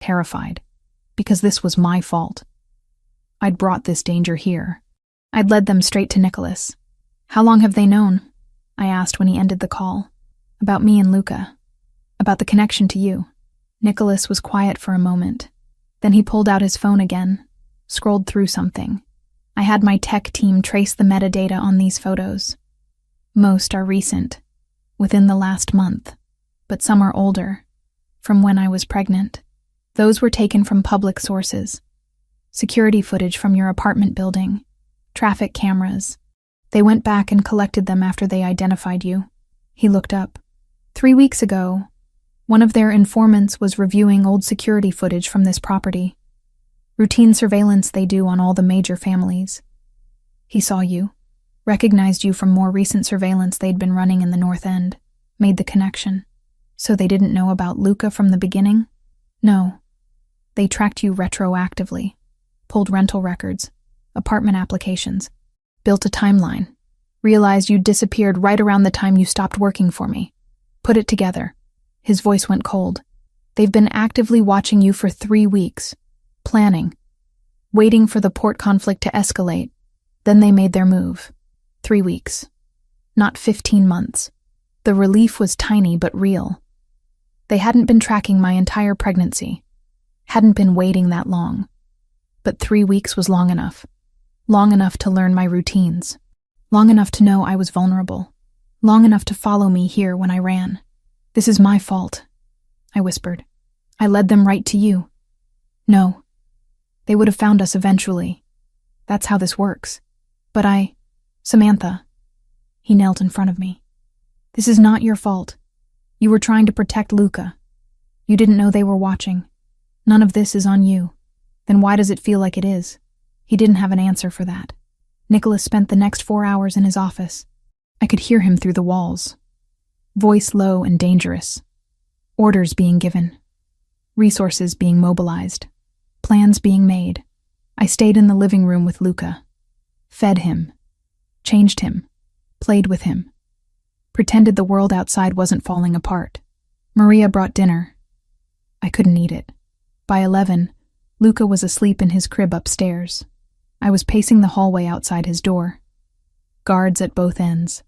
terrified, because this was my fault. I'd brought this danger here. I'd led them straight to Nicholas. "How long have they known?" I asked when he ended the call. "About me and Luca. About the connection to you." Nicholas was quiet for a moment. Then he pulled out his phone again, scrolled through something. I had my tech team trace the metadata on these photos. Most are recent, within the last month, but some are older, from when I was pregnant. Those were taken from public sources. Security footage from your apartment building, traffic cameras. They went back and collected them after they identified you. He looked up. 3 weeks ago, one of their informants was reviewing old security footage from this property. Routine surveillance they do on all the major families. He saw you, recognized you from more recent surveillance they'd been running in the North End, made the connection. So they didn't know about Luca from the beginning? No. They tracked you retroactively, pulled rental records, apartment applications, built a timeline, realized you'd disappeared right around the time you stopped working for me. Put it together. His voice went cold. They've been actively watching you for 3 weeks, planning, waiting for the port conflict to escalate. Then they made their move. 3 weeks. Not 15 months. The relief was tiny but real. They hadn't been tracking my entire pregnancy, hadn't been waiting that long. But 3 weeks was long enough to learn my routines, long enough to know I was vulnerable, long enough to follow me here when I ran. "This is my fault," I whispered. "I led them right to you." "No. They would have found us eventually. That's how this works. But Samantha," he knelt in front of me. "This is not your fault. You were trying to protect Luca. You didn't know they were watching. None of this is on you. Then why does it feel like it is?" He didn't have an answer for that. Nicholas spent the next 4 hours in his office. I could hear him through the walls. Voice low and dangerous. Orders being given. Resources being mobilized. Plans being made. I stayed in the living room with Luca. Fed him. Changed him. Played with him. Pretended the world outside wasn't falling apart. Maria brought dinner. I couldn't eat it. By 11, Luca was asleep in his crib upstairs. I was pacing the hallway outside his door. Guards at both ends.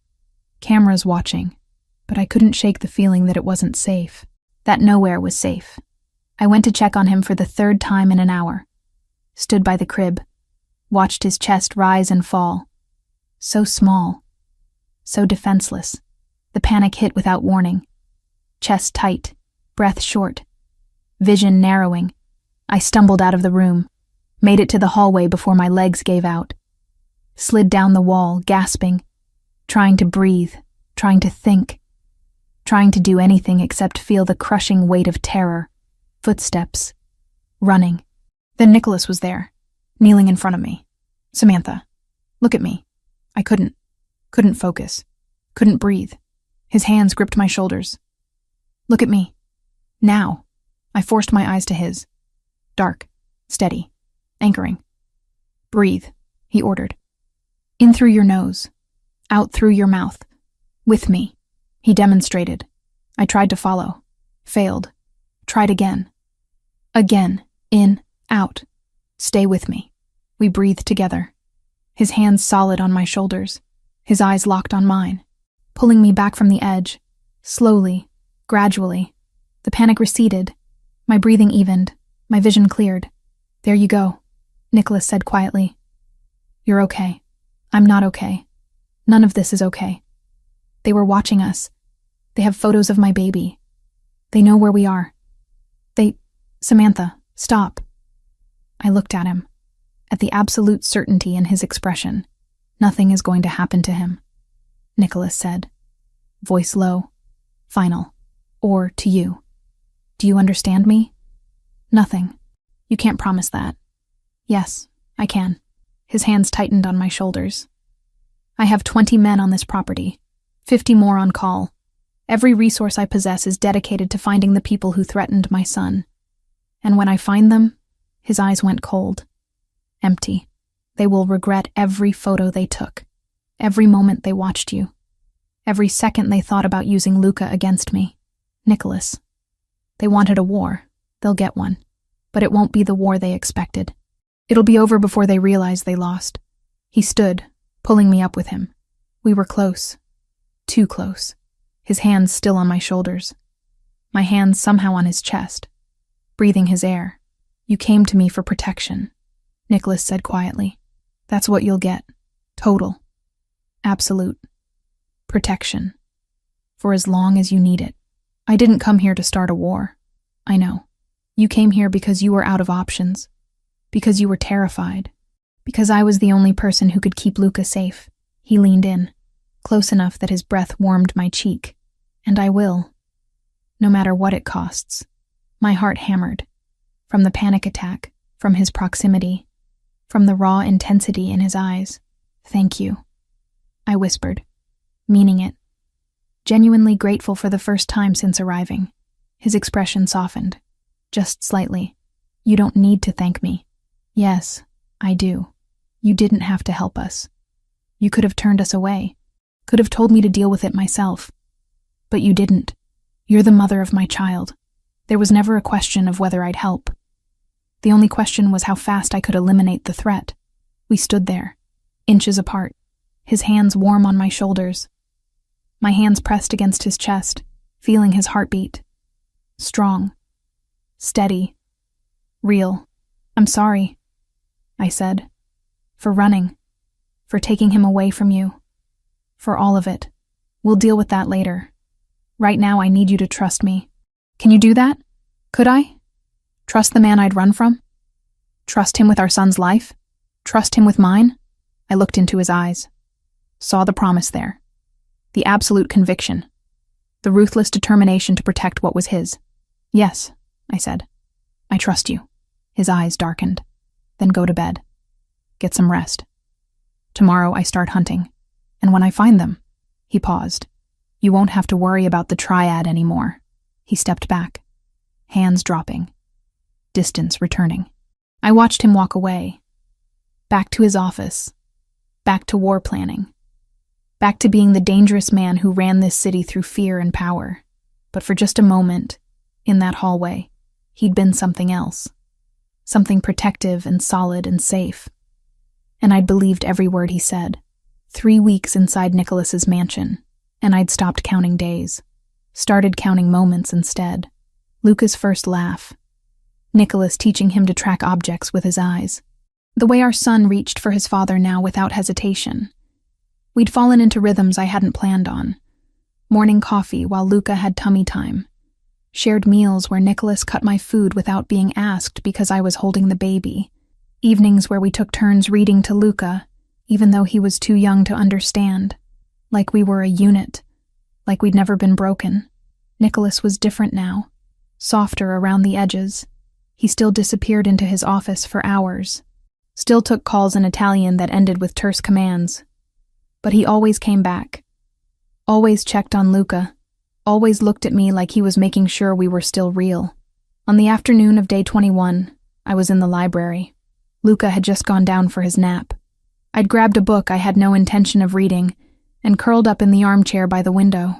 Cameras watching. But I couldn't shake the feeling that it wasn't safe. That nowhere was safe. I went to check on him for the 3rd time in an hour. Stood by the crib. Watched his chest rise and fall. So small. So defenseless. The panic hit without warning. Chest tight. Breath short. Vision narrowing. I stumbled out of the room. Made it to the hallway before my legs gave out. Slid down the wall, gasping. Trying to breathe. Trying to think. Trying to do anything except feel the crushing weight of terror. Footsteps. Running. Then Nicholas was there, kneeling in front of me. "Samantha, look at me." I couldn't focus. Couldn't breathe. His hands gripped my shoulders. "Look at me. Now." I forced my eyes to his. Dark. Steady. Anchoring. "Breathe," he ordered. "In through your nose. Out through your mouth. With me." He demonstrated. I tried to follow. Failed. Tried again. Again. In. Out. "Stay with me." We breathed together. His hands solid on my shoulders. His eyes locked on mine. Pulling me back from the edge. Slowly. Gradually. The panic receded. My breathing evened. My vision cleared. "There you go," Nicholas said quietly. "You're okay. I'm not okay. None of this is okay. They were watching us. They have photos of my baby. They know where we are. Samantha, stop." I looked at him, at the absolute certainty in his expression. "Nothing is going to happen to him," Nicholas said, voice low, final. "Or to you. Do you understand me?" "Nothing. You can't promise that." "Yes, I can." His hands tightened on my shoulders. "I have 20 men on this property, 50 more on call. Every resource I possess is dedicated to finding the people who threatened my son. And when I find them," his eyes went cold. "Empty. They will regret every photo they took, every moment they watched you, every second they thought about using Luca against me. Nicholas. They wanted a war. They'll get one. but it won't be the war they expected. It'll be over before they realize they lost. He stood, pulling me up with him. We were close. Too close. His hands still on my shoulders. My hands somehow on his chest. Breathing his air. You came to me for protection, Nicholas said quietly. That's what you'll get. Total. Absolute. Protection. For as long as you need it. I didn't come here to start a war. I know. You came here because you were out of options. Because you were terrified. Because I was the only person who could keep Luca safe. He leaned in, close enough that his breath warmed my cheek. And I will. No matter what it costs. My heart hammered. From the panic attack, from his proximity, from the raw intensity in his eyes. Thank you. I whispered, meaning it. Genuinely grateful for the first time since arriving. His expression softened. Just slightly. You don't need to thank me. Yes, I do. You didn't have to help us. You could have turned us away. Could have told me to deal with it myself. But you didn't. You're the mother of my child. There was never a question of whether I'd help. The only question was how fast I could eliminate the threat. We stood there, inches apart, his hands warm on my shoulders. My hands pressed against his chest, feeling his heartbeat. Strong. Steady. Real. I'm sorry, I said. For running. For taking him away from you. For all of it. We'll deal with that later. Right now I need you to trust me. Can you do that? Could I? Trust the man I'd run from? Trust him with our son's life? Trust him with mine? I looked into his eyes. Saw the promise there. The absolute conviction. The ruthless determination to protect what was his. Yes, I said. I trust you. His eyes darkened. Then go to bed. Get some rest. Tomorrow I start hunting. And when I find them, he paused. You won't have to worry about the triad anymore. He stepped back, hands dropping, distance returning. I watched him walk away. Back to his office. Back to war planning. Back to being the dangerous man who ran this city through fear and power. But for just a moment, in that hallway, he'd been something else. Something protective and solid and safe. And I'd believed every word he said. 3 weeks inside Nicholas's mansion, and I'd stopped counting days. Started counting moments instead. Luca's first laugh. Nicholas teaching him to track objects with his eyes. The way our son reached for his father now without hesitation. We'd fallen into rhythms I hadn't planned on. Morning coffee while Luca had tummy time. Shared meals where Nicholas cut my food without being asked because I was holding the baby. Evenings where we took turns reading to Luca, even though he was too young to understand. Like we were a unit. Like we'd never been broken. Nicholas was different now. Softer around the edges. He still disappeared into his office for hours. Still took calls in Italian that ended with terse commands. But he always came back. Always checked on Luca. Always looked at me like he was making sure we were still real. On the afternoon of day 21, I was in the library. Luca had just gone down for his nap. I'd grabbed a book I had no intention of reading and curled up in the armchair by the window.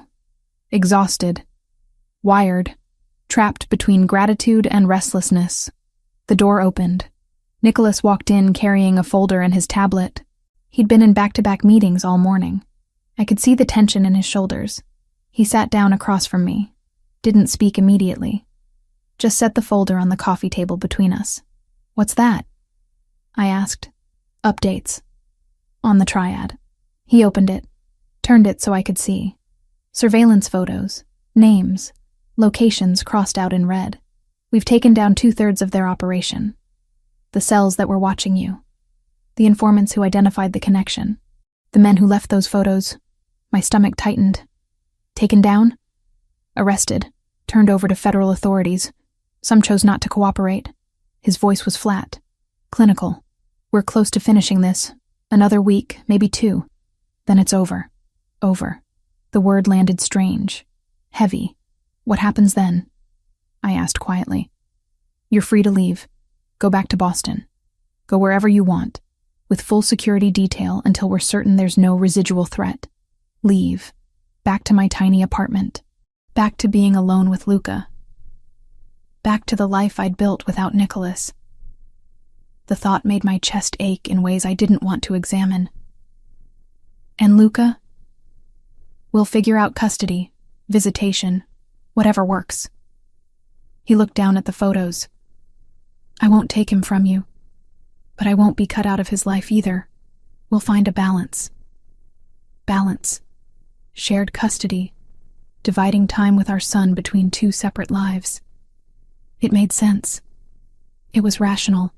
Exhausted. Wired. Trapped between gratitude and restlessness. The door opened. Nicholas walked in carrying a folder and his tablet. He'd been in back-to-back meetings all morning. I could see the tension in his shoulders. He sat down across from me. Didn't speak immediately. Just set the folder on the coffee table between us. What's that? I asked. Updates. On the triad. He opened it. Turned it so I could see. Surveillance photos. Names. Locations crossed out in red. We've taken down 2/3 of their operation. The cells that were watching you. The informants who identified the connection. The men who left those photos. My stomach tightened. Taken down? Arrested. Turned over to federal authorities. Some chose not to cooperate. His voice was flat. Clinical. We're close to finishing this. Another week, maybe 2. Then it's over. Over. The word landed strange. Heavy. What happens then? I asked quietly. You're free to leave. Go back to Boston. Go wherever you want. With full security detail until we're certain there's no residual threat. Leave. Back to my tiny apartment. Back to being alone with Luca. back to the life I'd built without Nicholas. The thought made my chest ache in ways I didn't want to examine. And Luca? We'll figure out custody, visitation, whatever works. He looked down at the photos. I won't take him from you, but I won't be cut out of his life either. We'll find a balance. Balance. Shared custody. Dividing time with our son between two separate lives. It made sense. It was rational.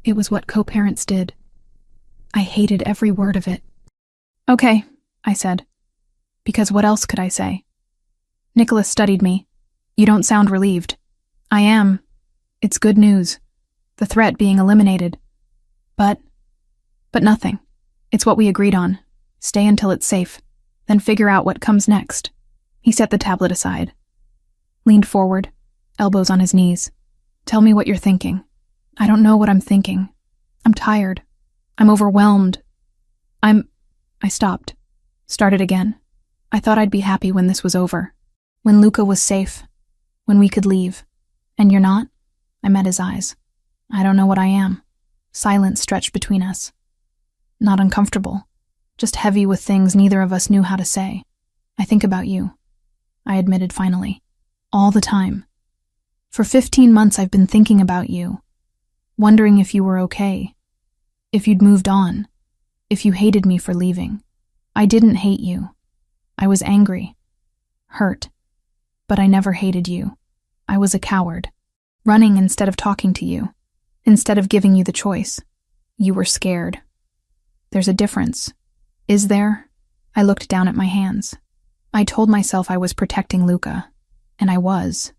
It was what co-parents did. I hated every word of it. Okay, I said. Because what else could I say? Nicholas studied me. You don't sound relieved. I am. It's good news. The threat being eliminated. But nothing. It's what we agreed on. Stay until it's safe. Then figure out what comes next. He set the tablet aside. Leaned forward, elbows on his knees. Tell me what you're thinking. I don't know what I'm thinking. I'm tired. I'm overwhelmed. I stopped. Started again. I thought I'd be happy when this was over. When Luca was safe. When we could leave. And you're not? I met his eyes. I don't know what I am. Silence stretched between us. Not uncomfortable. Just heavy with things neither of us knew how to say. I think about you. I admitted finally. All the time. For 15 months I've been thinking about you. Wondering if you were okay. If you'd moved on. If you hated me for leaving. I didn't hate you. I was angry. Hurt. But I never hated you. I was a coward. Running instead of talking to you. Instead of giving you the choice. You were scared. There's a difference. Is there? I looked down at my hands. I told myself I was protecting Luca. And I was.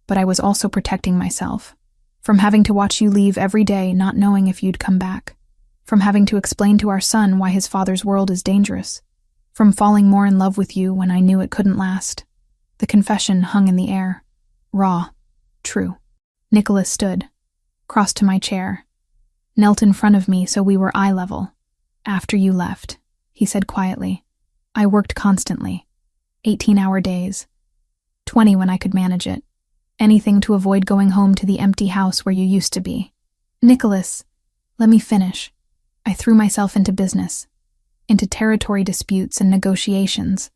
But I was also protecting myself. From having to watch you leave every day not knowing if you'd come back. From having to explain to our son why his father's world is dangerous. From falling more in love with you when I knew it couldn't last. The confession hung in the air. Raw. True. Nicholas stood. Crossed to my chair. Knelt in front of me so we were eye level. After you left, he said quietly. I worked constantly. 18-hour days. 20 when I could manage it. Anything to avoid going home to the empty house where you used to be. Nicholas, let me finish. I threw myself into business, into territory disputes and negotiations,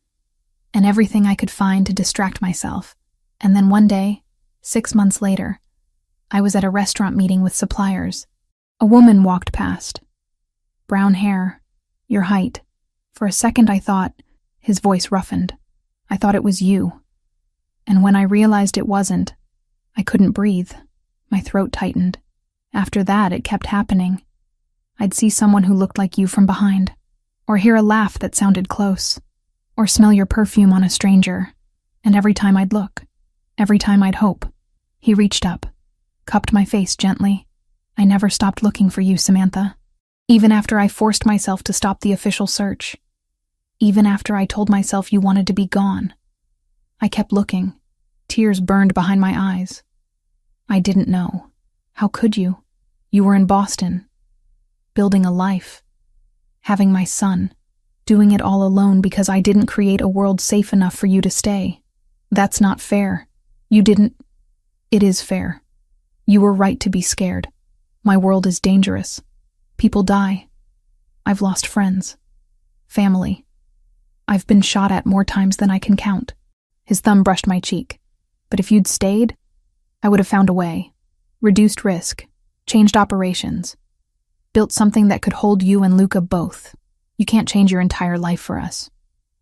and everything I could find to distract myself. And then one day, 6 months later, I was at a restaurant meeting with suppliers. A woman walked past. Brown hair, your height. For a second I thought, his voice roughened. I thought it was you. And when I realized it wasn't, I couldn't breathe. My throat tightened. After that, it kept happening. I'd see someone who looked like you from behind, or hear a laugh that sounded close, or smell your perfume on a stranger. And every time I'd look, every time I'd hope, he reached up, cupped my face gently. I never stopped looking for you, Samantha. Even after I forced myself to stop the official search. Even after I told myself you wanted to be gone. I kept looking. Tears burned behind my eyes. I didn't know. How could you? You were in Boston. Building a life. Having my son. Doing it all alone because I didn't create a world safe enough for you to stay. That's not fair. You didn't. It is fair. You were right to be scared. My world is dangerous. People die. I've lost friends. Family. I've been shot at more times than I can count. His thumb brushed my cheek. But if you'd stayed, I would have found a way. Reduced risk. Changed operations. Built something that could hold you and Luca both. You can't change your entire life for us.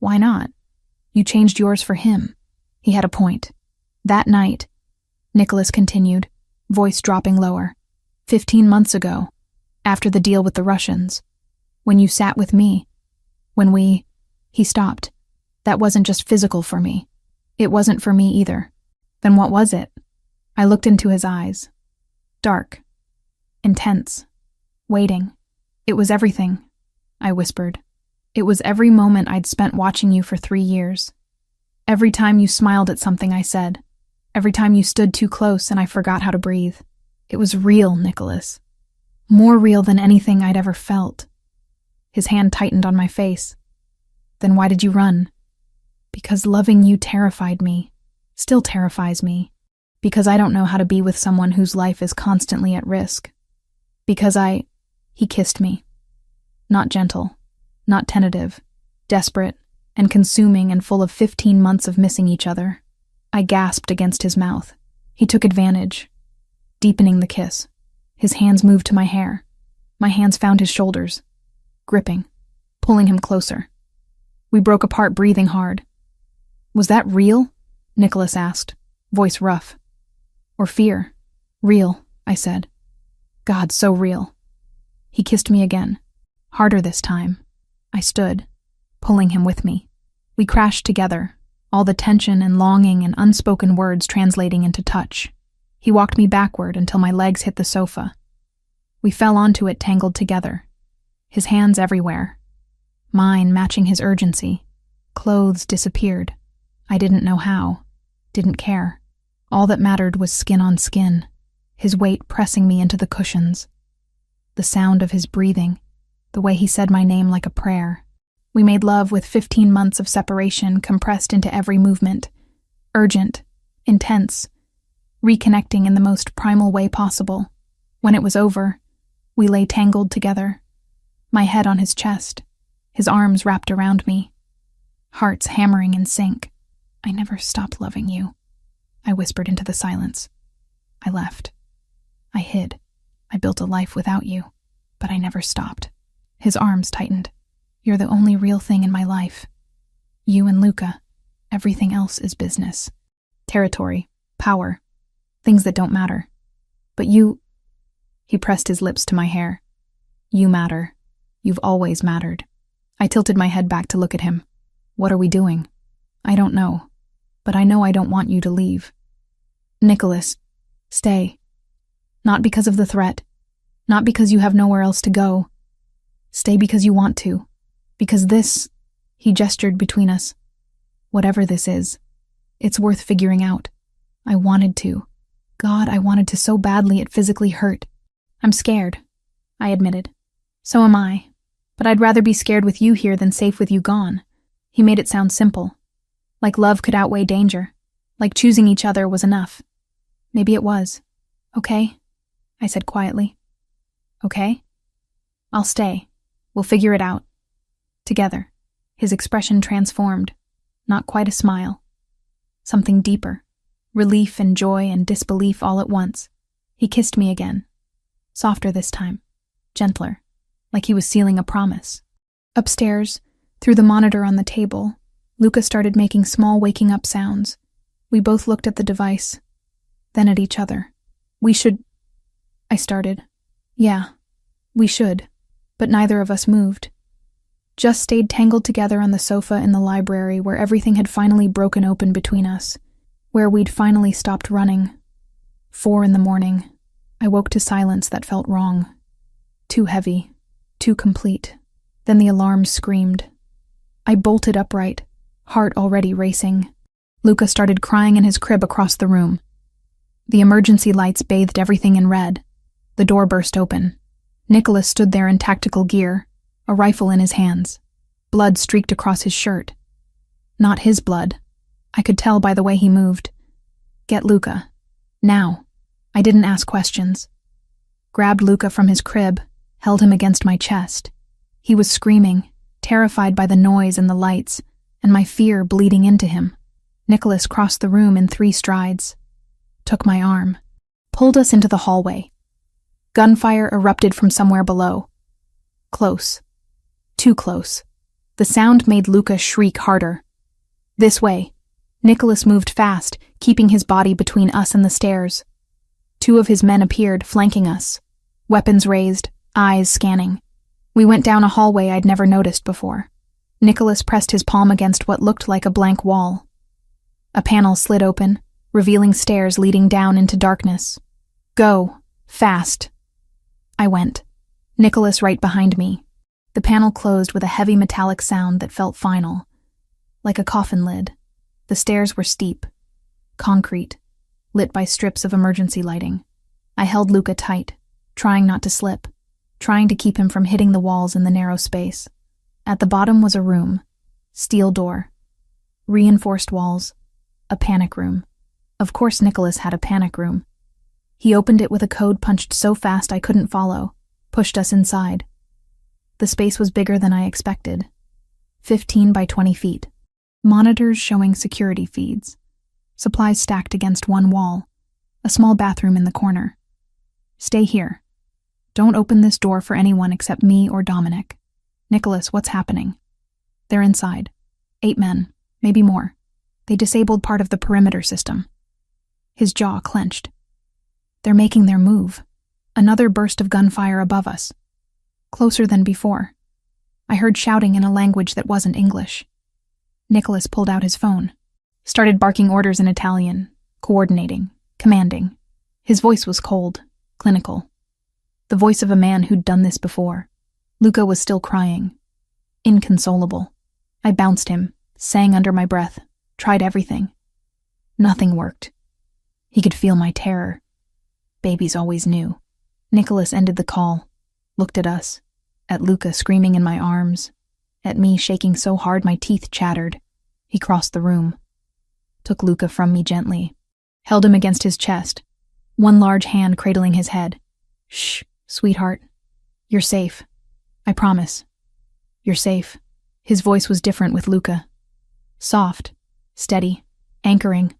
Why not? You changed yours for him. He had a point. That night, Nicholas continued, voice dropping lower. 15 months ago, after the deal with the Russians, when you sat with me, he stopped. That wasn't just physical for me. It wasn't for me either. Then what was it? I looked into his eyes. Dark. Intense. Waiting. It was everything, I whispered. It was every moment I'd spent watching you for 3 years. Every time you smiled at something I said. Every time you stood too close and I forgot how to breathe. It was real, Nicholas. More real than anything I'd ever felt. His hand tightened on my face. Then why did you run? Because loving you terrified me. Still terrifies me. Because I don't know how to be with someone whose life is constantly at risk. He kissed me. Not gentle, not tentative, desperate and consuming and full of 15 months of missing each other. I gasped against his mouth. He took advantage, deepening the kiss. His hands moved to my hair. My hands found his shoulders, gripping, pulling him closer. We broke apart, breathing hard. Was that real? Nicholas asked, voice rough. Or fear? Real, I said. God, so real. He kissed me again, harder this time. I stood, pulling him with me. We crashed together, all the tension and longing and unspoken words translating into touch. He walked me backward until my legs hit the sofa. We fell onto it, tangled together, his hands everywhere, mine matching his urgency. Clothes disappeared. I didn't know how, didn't care. All that mattered was skin on skin, his weight pressing me into the cushions. The sound of his breathing, the way he said my name like a prayer. We made love with 15 months of separation compressed into every movement, urgent, intense, reconnecting in the most primal way possible. When it was over, we lay tangled together, my head on his chest, his arms wrapped around me, hearts hammering in sync. I never stopped loving you, I whispered into the silence. I left. I hid. I built a life without you, but I never stopped. His arms tightened. You're the only real thing in my life. You and Luca. Everything else is business. Territory, power, things that don't matter. But you... He pressed his lips to my hair. You matter. You've always mattered. I tilted my head back to look at him. What are we doing? I don't know, but I know I don't want you to leave. Nicholas, stay. Not because of the threat. Not because you have nowhere else to go. Stay because you want to. Because this, he gestured between us. Whatever this is, it's worth figuring out. I wanted to. God, I wanted to so badly it physically hurt. I'm scared, I admitted. So am I. But I'd rather be scared with you here than safe with you gone. He made it sound simple. Like love could outweigh danger. Like choosing each other was enough. Maybe it was. Okay, I said quietly. Okay? I'll stay. We'll figure it out. Together. His expression transformed. Not quite a smile. Something deeper. Relief and joy and disbelief all at once. He kissed me again. Softer this time. Gentler. Like he was sealing a promise. Upstairs, through the monitor on the table, Luca started making small waking up sounds. We both looked at the device, then at each other. We should... I started. Yeah, we should. But neither of us moved. Just stayed tangled together on the sofa in the library where everything had finally broken open between us, where we'd finally stopped running. 4 a.m. I woke to silence that felt wrong. Too heavy, too complete. Then the alarm screamed. I bolted upright, heart already racing. Luca started crying in his crib across the room. The emergency lights bathed everything in red. The door burst open. Nicholas stood there in tactical gear, a rifle in his hands. Blood streaked across his shirt. Not his blood. I could tell by the way he moved. Get Luca. Now. I didn't ask questions. Grabbed Luca from his crib, held him against my chest. He was screaming, terrified by the noise and the lights, and my fear bleeding into him. Nicholas crossed the room in 3 strides. Took my arm. Pulled us into the hallway. Gunfire erupted from somewhere below. Close. Too close. The sound made Luca shriek harder. This way. Nicholas moved fast, keeping his body between us and the stairs. 2 of his men appeared, flanking us. Weapons raised, eyes scanning. We went down a hallway I'd never noticed before. Nicholas pressed his palm against what looked like a blank wall. A panel slid open, revealing stairs leading down into darkness. Go. Fast. I went. Nicholas right behind me. The panel closed with a heavy metallic sound that felt final. Like a coffin lid. The stairs were steep. Concrete. Lit by strips of emergency lighting. I held Luca tight, trying not to slip, trying to keep him from hitting the walls in the narrow space. At the bottom was a room. Steel door. Reinforced walls. A panic room. Of course Nicholas had a panic room. He opened it with a code punched so fast I couldn't follow, pushed us inside. The space was bigger than I expected. 15 by 20 feet. Monitors showing security feeds. Supplies stacked against one wall. A small bathroom in the corner. Stay here. Don't open this door for anyone except me or Dominic. Nicholas, what's happening? They're inside. 8 men, maybe more. They disabled part of the perimeter system. His jaw clenched. They're making their move. Another burst of gunfire above us. Closer than before. I heard shouting in a language that wasn't English. Nicholas pulled out his phone. Started barking orders in Italian, coordinating, commanding. His voice was cold, clinical. The voice of a man who'd done this before. Luca was still crying. Inconsolable. I bounced him, sang under my breath, tried everything. Nothing worked. He could feel my terror. Babies always knew. Nicholas ended the call, looked at us, at Luca screaming in my arms, at me shaking so hard my teeth chattered. He crossed the room, took Luca from me gently, held him against his chest, one large hand cradling his head. Shh, sweetheart. You're safe. I promise. You're safe. His voice was different with Luca. Soft, steady, anchoring.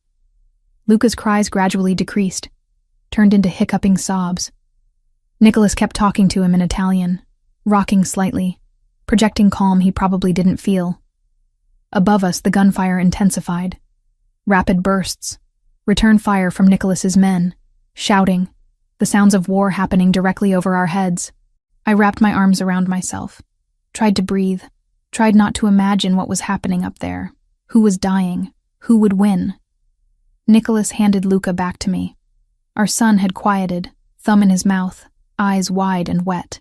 Luca's cries gradually decreased, turned into hiccuping sobs. Nicholas kept talking to him in Italian, rocking slightly, projecting calm he probably didn't feel. Above us, the gunfire intensified. Rapid bursts. Return fire from Nicholas's men. Shouting. The sounds of war happening directly over our heads. I wrapped my arms around myself. Tried to breathe. Tried not to imagine what was happening up there. Who was dying? Who would win? Nicholas handed Luca back to me. Our son had quieted, thumb in his mouth, eyes wide and wet.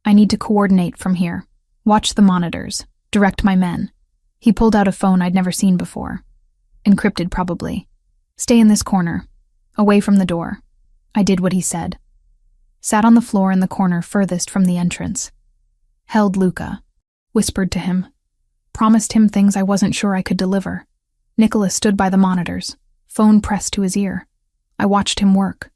I need to coordinate from here. Watch the monitors. Direct my men. He pulled out a phone I'd never seen before. Encrypted, probably. Stay in this corner. Away from the door. I did what he said. Sat on the floor in the corner furthest from the entrance. Held Luca. Whispered to him. Promised him things I wasn't sure I could deliver. Nicholas stood by the monitors. Phone pressed to his ear. I watched him work.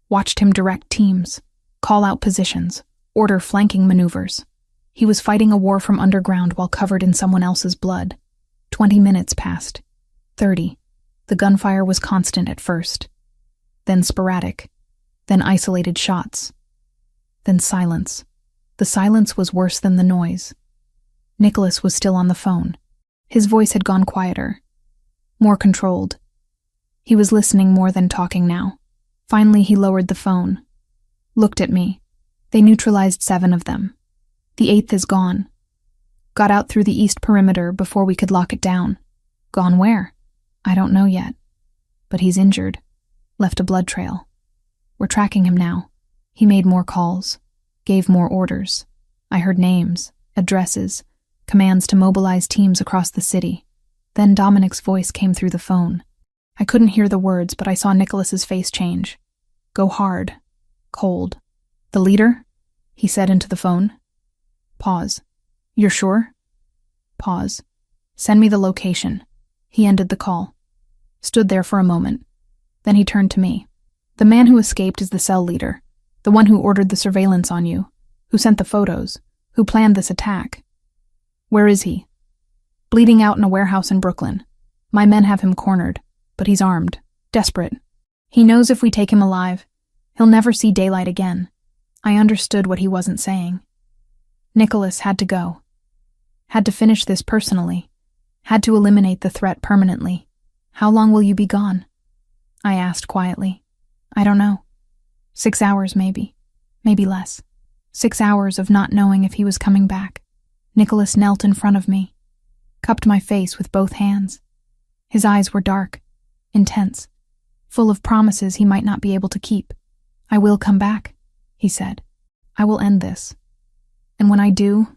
Watched him direct teams. Call out positions. Order flanking maneuvers. He was fighting a war from underground while covered in someone else's blood. 20 minutes passed. 30. The gunfire was constant at first. Then sporadic. Then isolated shots. Then silence. The silence was worse than the noise. Nicholas was still on the phone. His voice had gone quieter. More controlled. He was listening more than talking now. Finally, he lowered the phone. Looked at me. They neutralized 7 of them. The 8th is gone. Got out through the east perimeter before we could lock it down. Gone where? I don't know yet. But he's injured. Left a blood trail. We're tracking him now. He made more calls. Gave more orders. I heard names, addresses, commands to mobilize teams across the city. Then Dominic's voice came through the phone. I couldn't hear the words, but I saw Nicholas's face change. Go hard. Cold. The leader? He said into the phone. Pause. You're sure? Pause. Send me the location. He ended the call. Stood there for a moment. Then he turned to me. The man who escaped is the cell leader. The one who ordered the surveillance on you. Who sent the photos. Who planned this attack. Where is he? Bleeding out in a warehouse in Brooklyn. My men have him cornered. But he's armed. Desperate. He knows if we take him alive, he'll never see daylight again. I understood what he wasn't saying. Nicholas had to go. Had to finish this personally. Had to eliminate the threat permanently. How long will you be gone? I asked quietly. I don't know. 6 hours maybe. Maybe less. 6 hours of not knowing if he was coming back. Nicholas knelt in front of me. Cupped my face with both hands. His eyes were dark. Intense. Full of promises he might not be able to keep. I will come back, he said. I will end this. And when I do,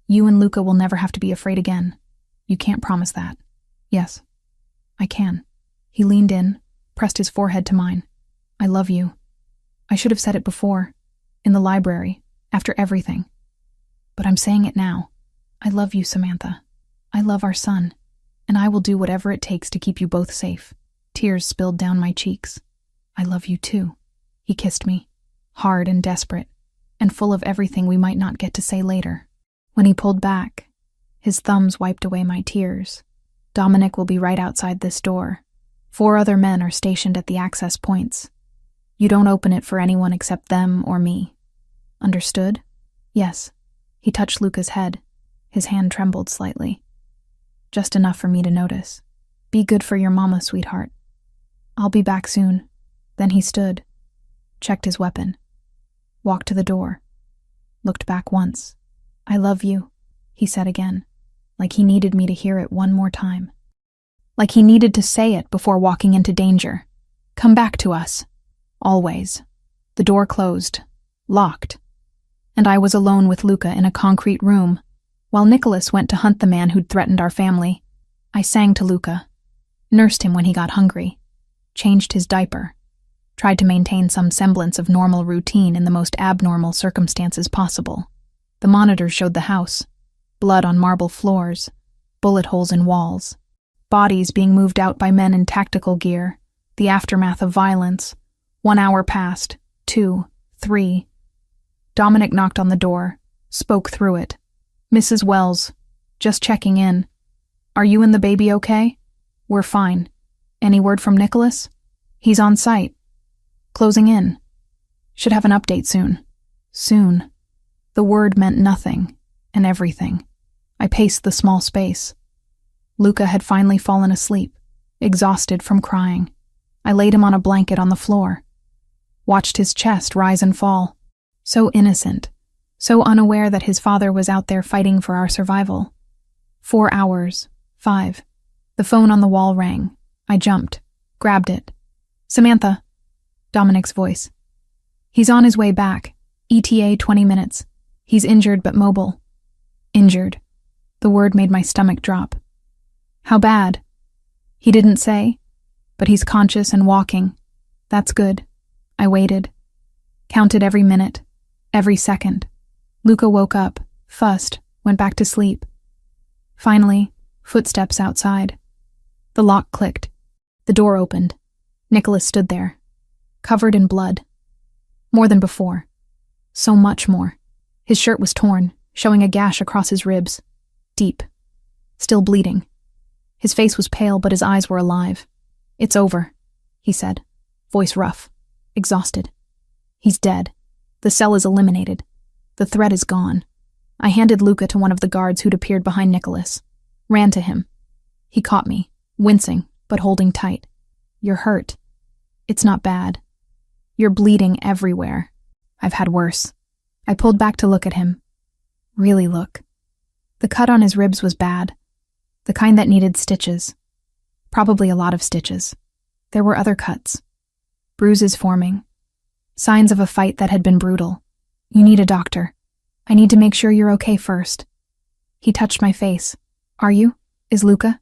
you and Luca will never have to be afraid again. You can't promise that. Yes, I can. He leaned in, pressed his forehead to mine. I love you. I should have said it before, in the library, after everything. But I'm saying it now. I love you, Samantha. I love our son, and I will do whatever it takes to keep you both safe. Tears spilled down my cheeks. I love you too. He kissed me, hard and desperate, and full of everything we might not get to say later. When he pulled back, his thumbs wiped away my tears. Dominic will be right outside this door. 4 other men are stationed at the access points. You don't open it for anyone except them or me. Understood? Yes. He touched Luca's head. His hand trembled slightly. Just enough for me to notice. Be good for your mama, sweetheart. I'll be back soon. Then he stood, checked his weapon, walked to the door, looked back once. I love you, he said again, like he needed me to hear it one more time. Like he needed to say it before walking into danger. Come back to us. Always. The door closed, locked, and I was alone with Luca in a concrete room, while Nicholas went to hunt the man who'd threatened our family. I sang to Luca, nursed him when he got hungry, changed his diaper, tried to maintain some semblance of normal routine in the most abnormal circumstances possible. The monitors showed the house, blood on marble floors, bullet holes in walls, bodies being moved out by men in tactical gear, the aftermath of violence. 1 hour passed, 2, 3. Dominic knocked on the door, spoke through it. Mrs. Wells, just checking in. Are you and the baby okay? We're fine. Any word from Nicholas? He's on site. Closing in. Should have an update soon. Soon. The word meant nothing and everything. I paced the small space. Luca had finally fallen asleep, exhausted from crying. I laid him on a blanket on the floor, watched his chest rise and fall. So innocent, so unaware that his father was out there fighting for our survival. 4 hours, 5. The phone on the wall rang. I jumped, grabbed it. Samantha. Dominic's voice. He's on his way back. ETA 20 minutes. He's injured but mobile. Injured. The word made my stomach drop. How bad? He didn't say, but he's conscious and walking. That's good. I waited. Counted every minute, every second. Luca woke up, fussed, went back to sleep. Finally, footsteps outside. The lock clicked. The door opened. Nicholas stood there, covered in blood. More than before. So much more. His shirt was torn, showing a gash across his ribs. Deep. Still bleeding. His face was pale, but his eyes were alive. It's over, he said, voice rough, exhausted. He's dead. The cell is eliminated. The threat is gone. I handed Luca to one of the guards who'd appeared behind Nicholas. Ran to him. He caught me, wincing, but holding tight. You're hurt. It's not bad. You're bleeding everywhere. I've had worse. I pulled back to look at him. Really look. The cut on his ribs was bad. The kind that needed stitches. Probably a lot of stitches. There were other cuts. Bruises forming. Signs of a fight that had been brutal. You need a doctor. I need to make sure you're okay first. He touched my face. Are you? Is Luca?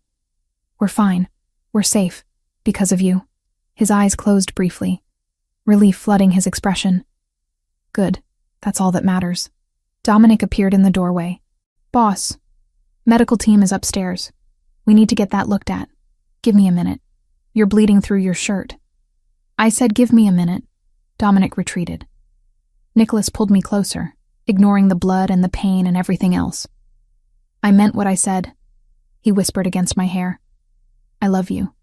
We're fine. We're safe. Because of you. His eyes closed briefly. Relief flooding his expression. Good. That's all that matters. Dominic appeared in the doorway. Boss. Medical team is upstairs. We need to get that looked at. Give me a minute. You're bleeding through your shirt. I said give me a minute. Dominic retreated. Nicholas pulled me closer, ignoring the blood and the pain and everything else. I meant what I said. He whispered against my hair. I love you.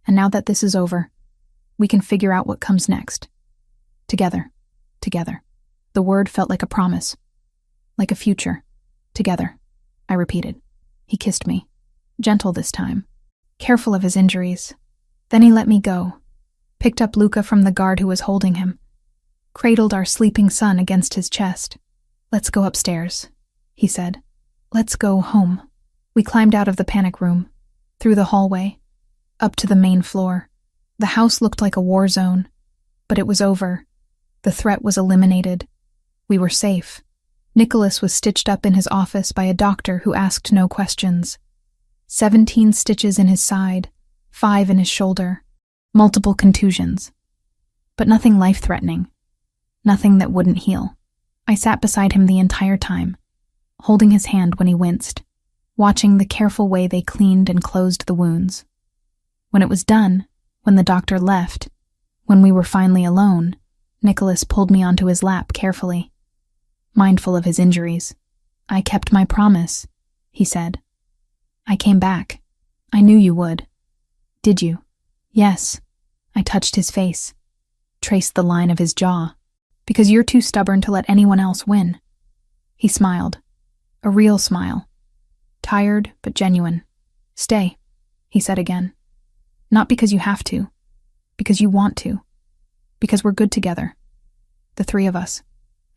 And now that this is over, we can figure out what comes next. Together. Together. The word felt like a promise. Like a future. Together. I repeated. He kissed me. Gentle this time. Careful of his injuries. Then he let me go. Picked up Luca from the guard who was holding him. Cradled our sleeping son against his chest. Let's go upstairs, he said. Let's go home. We climbed out of the panic room, through the hallway, up to the main floor. The house looked like a war zone, but it was over. The threat was eliminated. We were safe. Nicholas was stitched up in his office by a doctor who asked no questions. 17 stitches in his side, 5 in his shoulder, multiple contusions. But nothing life-threatening. Nothing that wouldn't heal. I sat beside him the entire time, holding his hand when he winced, watching the careful way they cleaned and closed the wounds. When it was done, When the doctor left, when we were finally alone, Nicholas pulled me onto his lap carefully. Mindful of his injuries. "I kept my promise," he said. "I came back. I knew you would." "Did you?" "Yes." I touched his face, traced the line of his jaw. "Because you're too stubborn to let anyone else win." He smiled. A real smile. Tired, but genuine. "Stay," he said again. "Not because you have to. Because you want to. Because we're good together. The three of us."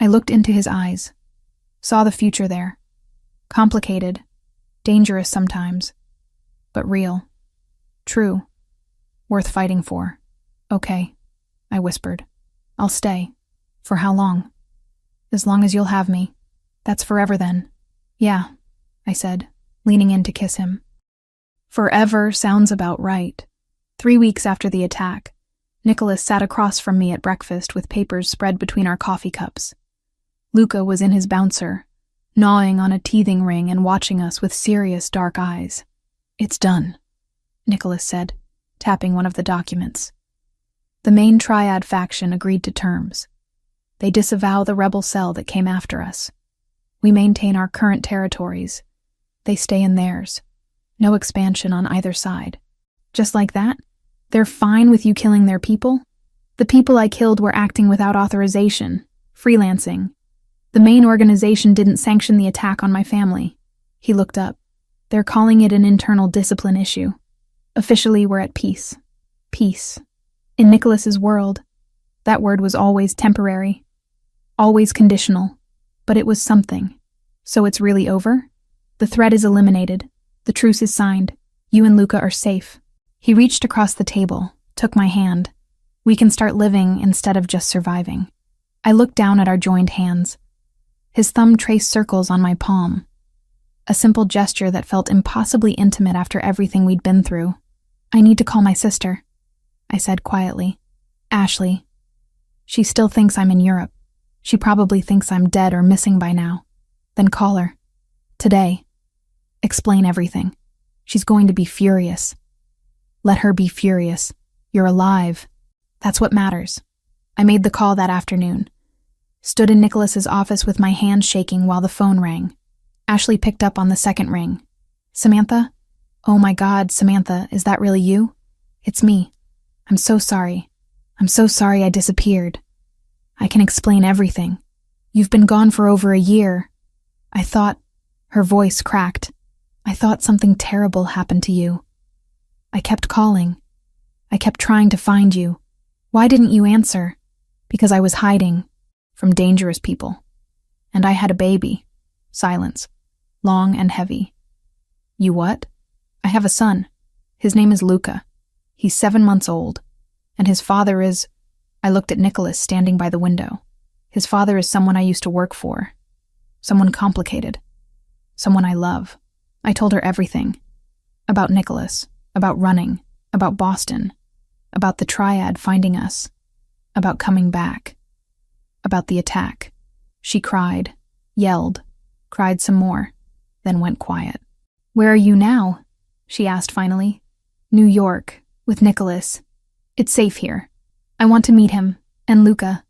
I looked into his eyes. Saw the future there. Complicated. Dangerous sometimes. But real. True. Worth fighting for. "Okay," I whispered. "I'll stay. For how long?" "As long as you'll have me. That's forever then." "Yeah," I said, leaning in to kiss him. Forever sounds about right. 3 weeks after the attack, Nicholas sat across from me at breakfast with papers spread between our coffee cups. Luca was in his bouncer, gnawing on a teething ring and watching us with serious dark eyes. "It's done," Nicholas said, tapping one of the documents. The main triad faction agreed to terms. They disavow the rebel cell that came after us. We maintain our current territories. They stay in theirs. No expansion on either side. Just like that, they're fine with you killing their people? The people I killed were acting without authorization, freelancing. The main organization didn't sanction the attack on my family. He looked up. They're calling it an internal discipline issue. Officially, we're at peace. Peace. In Nicholas's world, that word was always temporary, always conditional, but it was something. So it's really over? The threat is eliminated. The truce is signed. You and Luca are safe. He reached across the table, took my hand. We can start living instead of just surviving. I looked down at our joined hands. His thumb traced circles on my palm. A simple gesture that felt impossibly intimate after everything we'd been through. "I need to call my sister," I said quietly. "Ashley. She still thinks I'm in Europe. She probably thinks I'm dead or missing by now. Then call her. Today. Explain everything. She's going to be furious. Let her be furious. You're alive. That's what matters." I made the call that afternoon. Stood in Nicholas's office with my hand shaking while the phone rang. Ashley picked up on the second ring. "Samantha? Oh my God, Samantha, is that really you? It's me. I'm so sorry. I'm so sorry I disappeared. I can explain everything. You've been gone for over a year. I thought," her voice cracked, "I thought something terrible happened to you. I kept calling. I kept trying to find you. Why didn't you answer? Because I was hiding. From dangerous people. And I had a baby." Silence. Long and heavy. "You what?" "I have a son. His name is Luca. He's 7 months old. And his father is..." I looked at Nicholas standing by the window. "His father is someone I used to work for. Someone complicated. Someone I love." I told her everything. About Nicholas. About running. About Boston. About the triad finding us. About coming back. About the attack. She cried, yelled, cried some more, then went quiet. "Where are you now?" she asked finally. "New York, with Nicholas. It's safe here. I want to meet him, and Luca.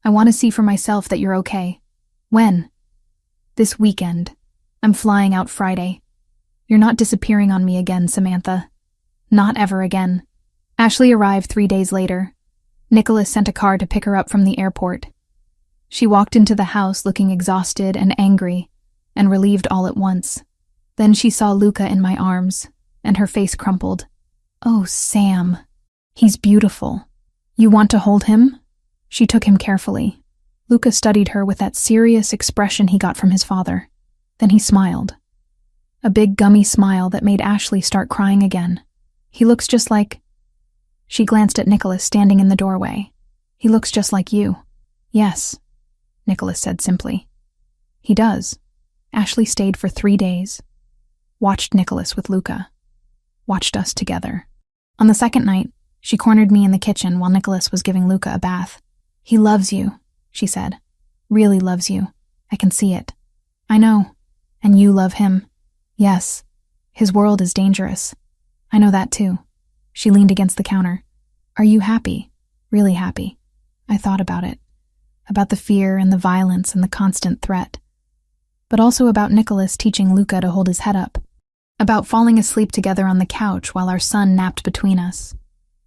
I want to see for myself that you're okay." "When?" "This weekend. I'm flying out Friday. You're not disappearing on me again, Samantha. Not ever again." Ashley arrived 3 days later. Nicholas sent a car to pick her up from the airport. She walked into the house looking exhausted and angry, and relieved all at once. Then she saw Luca in my arms, and her face crumpled. "Oh, Sam. He's beautiful. You want to hold him?" She took him carefully. Luca studied her with that serious expression he got from his father. Then he smiled. A big gummy smile that made Ashley start crying again. "He looks just like..." She glanced at Nicholas standing in the doorway. "He looks just like you." "Yes," Nicholas said simply. "He does." Ashley stayed for 3 days. Watched Nicholas with Luca. Watched us together. On the second night, she cornered me in the kitchen while Nicholas was giving Luca a bath. "He loves you," she said. "Really loves you. I can see it." "I know. And you love him." "Yes. His world is dangerous. I know that too." She leaned against the counter. Are you happy? Really happy? I thought about it. About the fear and the violence and the constant threat. But also about Nicholas teaching Luca to hold his head up. About falling asleep together on the couch while our son napped between us.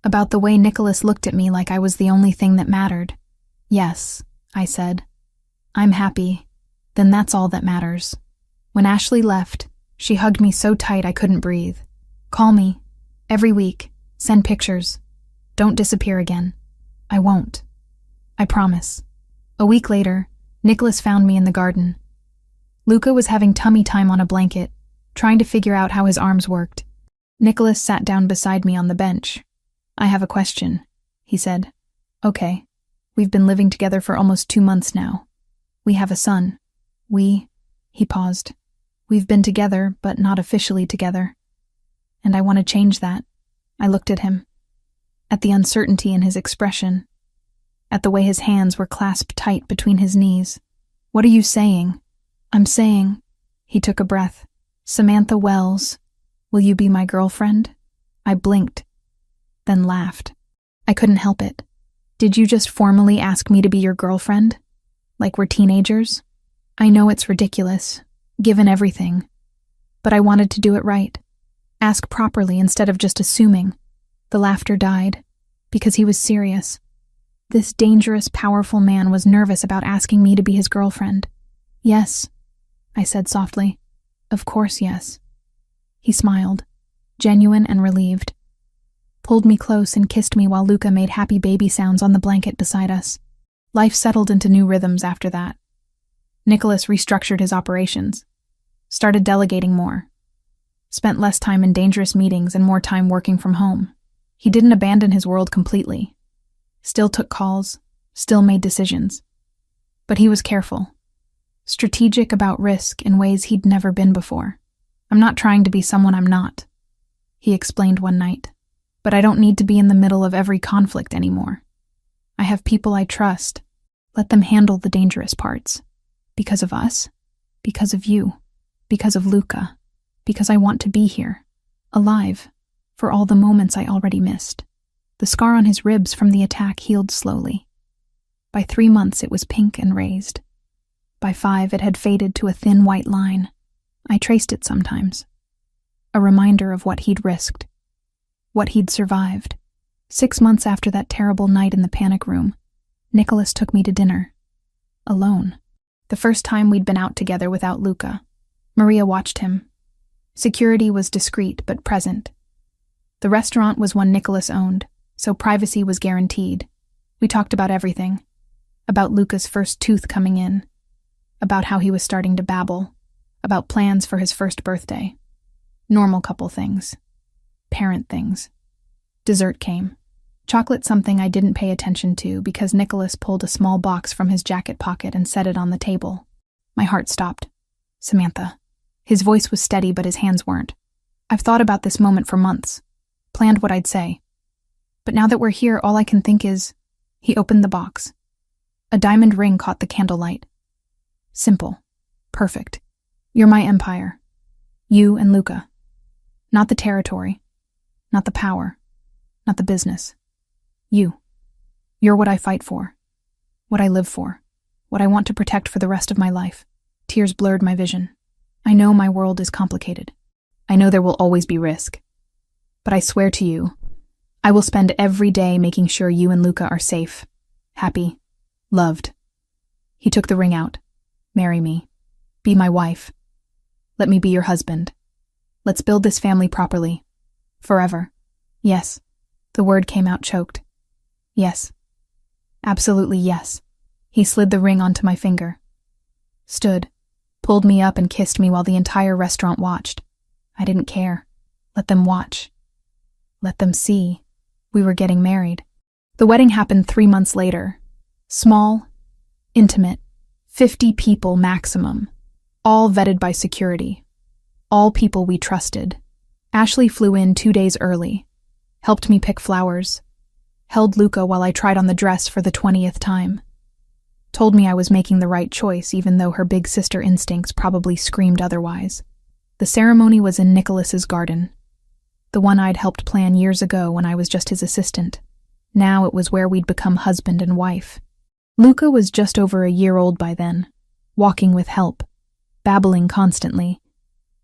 About the way Nicholas looked at me like I was the only thing that mattered. Yes, I said. I'm happy. Then that's all that matters. When Ashley left, she hugged me so tight I couldn't breathe. Call me. Every week. Send pictures. Don't disappear again. I won't. I promise. A week later, Nicholas found me in the garden. Luca was having tummy time on a blanket, trying to figure out how his arms worked. Nicholas sat down beside me on the bench. I have a question, he said. Okay. We've been living together for almost 2 months now. We have a son. He paused. We've been together, but not officially together. And I want to change that. I looked at him. At the uncertainty in his expression. At the way his hands were clasped tight between his knees. What are you saying? I'm saying, he took a breath. Samantha Wells, will you be my girlfriend? I blinked, then laughed. I couldn't help it. Did you just formally ask me to be your girlfriend? Like we're teenagers? I know it's ridiculous, given everything. But I wanted to do it right. Ask properly instead of just assuming. The laughter died, because he was serious. This dangerous, powerful man was nervous about asking me to be his girlfriend. Yes, I said softly. Of course, yes. He smiled, genuine and relieved. Pulled me close and kissed me while Luca made happy baby sounds on the blanket beside us. Life settled into new rhythms after that. Nicholas restructured his operations, started delegating more, spent less time in dangerous meetings and more time working from home. He didn't abandon his world completely. Still took calls, still made decisions. But he was careful, strategic about risk in ways he'd never been before. I'm not trying to be someone I'm not, he explained one night. But I don't need to be in the middle of every conflict anymore. I have people I trust. Let them handle the dangerous parts. Because of us, because of you, because of Luca, because I want to be here, alive, for all the moments I already missed. The scar on his ribs from the attack healed slowly. By 3 months it was pink and raised. By 5 it had faded to a thin white line. I traced it sometimes. A reminder of what he'd risked. What he'd survived. 6 months after that terrible night in the panic room, Nicholas took me to dinner. Alone. The first time we'd been out together without Luca. Maria watched him. Security was discreet but present. The restaurant was one Nicholas owned, so privacy was guaranteed. We talked about everything. About Luca's first tooth coming in. About how he was starting to babble. About plans for his first birthday. Normal couple things. Parent things. Dessert came. Chocolate something I didn't pay attention to because Nicholas pulled a small box from his jacket pocket and set it on the table. My heart stopped. Samantha. His voice was steady, but his hands weren't. I've thought about this moment for months. Planned what I'd say. But now that we're here, all I can think is... He opened the box. A diamond ring caught the candlelight. Simple. Perfect. You're my empire. You and Luca. Not the territory. Not the power. Not the business. You. You're what I fight for. What I live for. What I want to protect for the rest of my life. Tears blurred my vision. I know my world is complicated. I know there will always be risk. But I swear to you, I will spend every day making sure you and Luca are safe, happy, loved. He took the ring out. Marry me. Be my wife. Let me be your husband. Let's build this family properly. Forever. Yes. The word came out choked. Yes. Absolutely yes. He slid the ring onto my finger. Stood. Pulled me up and kissed me while the entire restaurant watched. I didn't care. Let them watch. Let them see. We were getting married. The wedding happened 3 months later. Small, intimate, 50 people maximum. All vetted by security. All people we trusted. Ashley flew in 2 days early. Helped me pick flowers. Held Luca while I tried on the dress for the 20th time. Told me I was making the right choice even though her big sister instincts probably screamed otherwise. The ceremony was in Nicholas's garden. the one I'd helped plan years ago when I was just his assistant. Now it was where we'd become husband and wife. Luca was just over a year old by then, walking with help, babbling constantly,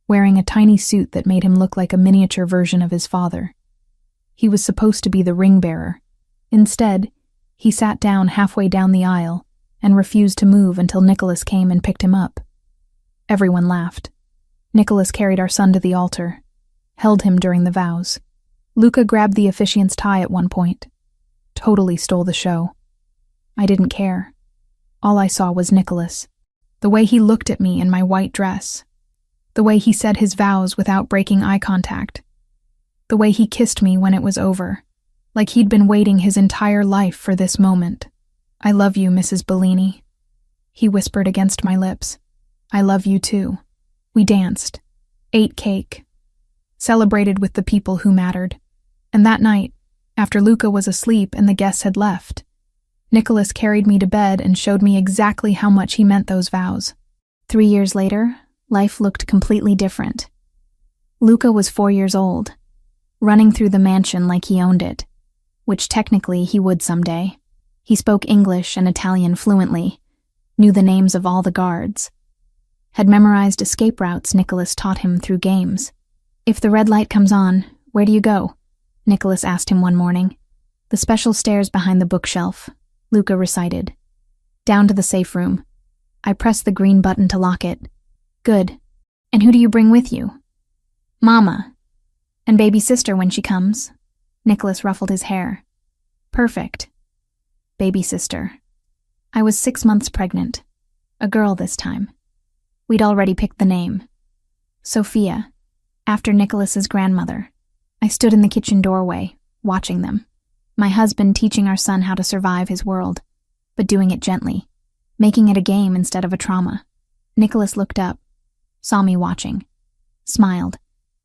wearing a tiny suit that made him look like a miniature version of his father. He was supposed to be the ring bearer. Instead, he sat down halfway down the aisle and refused to move until Nicholas came and picked him up. Everyone laughed. Nicholas carried our son to the altar, held him during the vows. Luca grabbed the officiant's tie at one point. Totally stole the show. I didn't care. All I saw was Nicholas. The way he looked at me in my white dress. The way he said his vows without breaking eye contact. The way he kissed me when it was over, like he'd been waiting his entire life for this moment. "I love you, Mrs. Bellini," he whispered against my lips. "I love you too." We danced, ate cake, celebrated with the people who mattered. And that night, after Luca was asleep and the guests had left, Nicholas carried me to bed and showed me exactly how much he meant those vows. 3 years later, life looked completely different. Luca was 4 years old, running through the mansion like he owned it, which technically he would someday. He spoke English and Italian fluently, knew the names of all the guards, had memorized escape routes Nicholas taught him through games. "If the red light comes on, where do you go?" Nicholas asked him one morning. "The special stairs behind the bookshelf," Luca recited. "Down to the safe room. I press the green button to lock it." "Good. And who do you bring with you?" "Mama. And baby sister when she comes." Nicholas ruffled his hair. "Perfect. Baby sister." I was 6 months pregnant. A girl this time. We'd already picked the name. Sophia, after Nicholas's grandmother. I stood in the kitchen doorway, watching them. My husband teaching our son how to survive his world, but doing it gently, making it a game instead of a trauma. Nicholas looked up, saw me watching, smiled,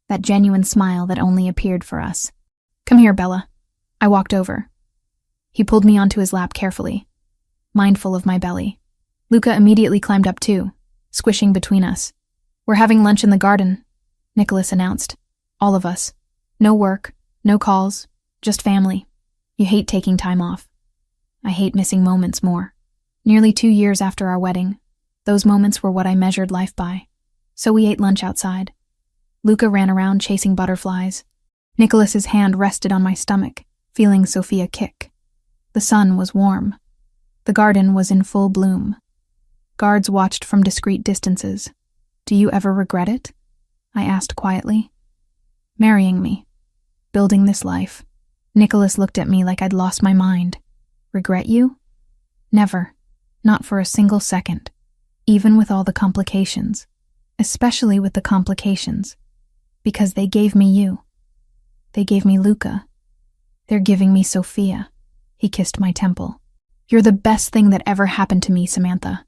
that genuine smile that only appeared for us. "Come here, Bella." I walked over. He pulled me onto his lap carefully, mindful of my belly. Luca immediately climbed up too, squishing between us. "We're having lunch in the garden," Nicholas announced. "All of us. No work, no calls, just family. You hate taking time off." I hate missing moments more. Nearly 2 years after our wedding, those moments were what I measured life by. So we ate lunch outside. Luca ran around chasing butterflies. Nicholas's hand rested on my stomach, feeling Sophia kick. The sun was warm. The garden was in full bloom. Guards watched from discreet distances. "Do you ever regret it?" I asked quietly. "Marrying me. Building this life." Nicholas looked at me like I'd lost my mind. "Regret you?" "Never. Not for a single second. Even with all the complications. Especially with the complications. Because they gave me you. They gave me Luca. They're giving me Sophia." He kissed my temple. "You're the best thing that ever happened to me, Samantha.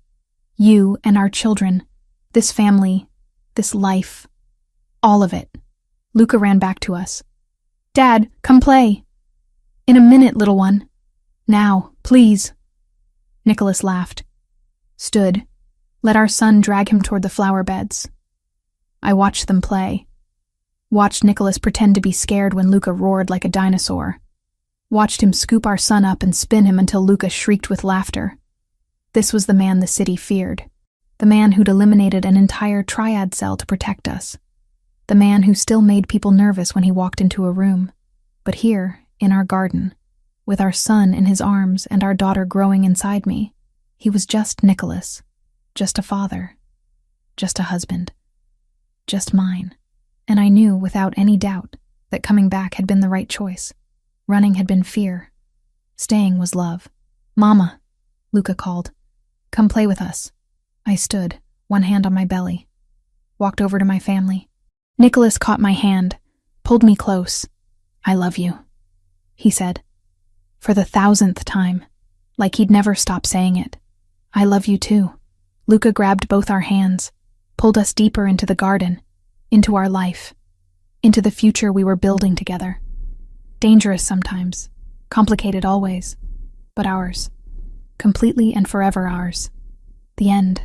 You and our children. This family. This life. All of it." Luca ran back to us. "Dad, come play." "In a minute, little one. Now, please." Nicholas laughed. Stood. Let our son drag him toward the flower beds. I watched them play. Watched Nicholas pretend to be scared when Luca roared like a dinosaur. Watched him scoop our son up and spin him until Luca shrieked with laughter. This was the man the city feared. The man who'd eliminated an entire triad cell to protect us. The man who still made people nervous when he walked into a room. But here, in our garden, with our son in his arms and our daughter growing inside me, he was just Nicholas. Just a father. Just a husband. Just mine. And I knew without any doubt that coming back had been the right choice. Running had been fear. Staying was love. "Mama," Luca called. "Come play with us." I stood, one hand on my belly. Walked over to my family. Nicholas caught my hand, pulled me close. "I love you," he said. For the 1,000th time, like he'd never stop saying it. "I love you too." Luca grabbed both our hands, pulled us deeper into the garden, into our life, into the future we were building together. Dangerous sometimes, complicated always, but ours. Completely and forever ours. The end.